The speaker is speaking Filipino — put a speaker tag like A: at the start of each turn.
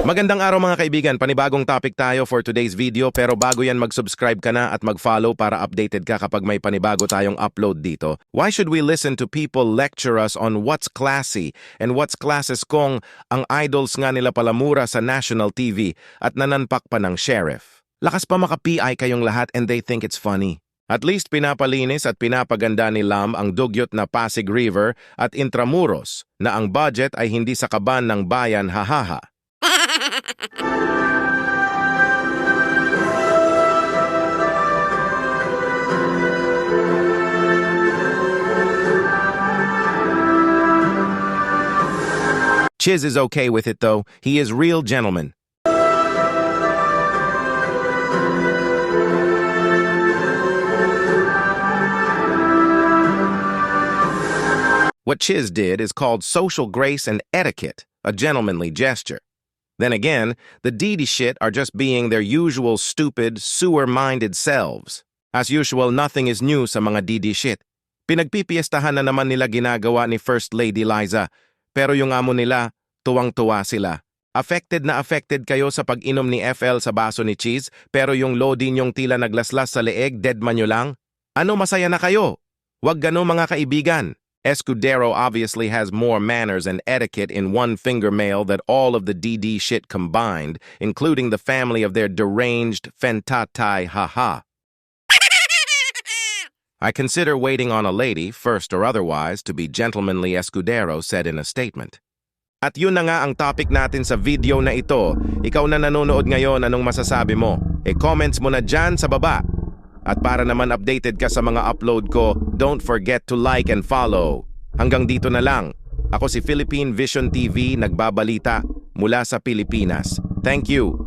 A: Magandang araw mga kaibigan, panibagong topic tayo for today's video pero bago yan mag-subscribe ka na at mag-follow para updated ka kapag may panibago tayong upload dito. Why should we listen to people lecture us on what's classy and what's classes kung ang idols nga nila palamura sa national TV at nananpak pa ng sheriff? Lakas pa maka-PI kayong lahat and they think it's funny. At least pinapalinis at pinapaganda ni Lam ang dugyot na Pasig River at Intramuros na ang budget ay hindi sa kaban ng bayan hahaha. Chiz is okay with it though. He is real gentleman. What Chiz did is called social grace and etiquette, a gentlemanly gesture. Then again, the Didi shit are just being their usual stupid, sewer-minded selves. As usual, nothing is new sa mga Didi shit. Pinagpipiestahan na naman nila ginagawa ni First Lady Liza, pero yung amo nila, tuwang-tuwa sila. Affected na affected kayo sa pag-inom ni FL sa baso ni Cheese, pero yung lodi nyong tila naglaslas sa leeg, dead man nyo lang? Ano masaya na kayo? Wag gano mga kaibigan. Escudero obviously has more manners and etiquette in one finger mail than all of the DD shit combined, including the family of their deranged fentatai haha. I consider waiting on a lady, first or otherwise, to be gentlemanly, Escudero said in a statement. At yun na nga ang topic natin sa video na ito. Ikaw na nanonood ngayon, anong masasabi mo? E-comments mo na dyan sa baba. At para naman updated ka sa mga upload ko, don't forget to like and follow. Hanggang dito na lang. Ako si Philippine Vision TV, nagbabalita mula sa Pilipinas. Thank you.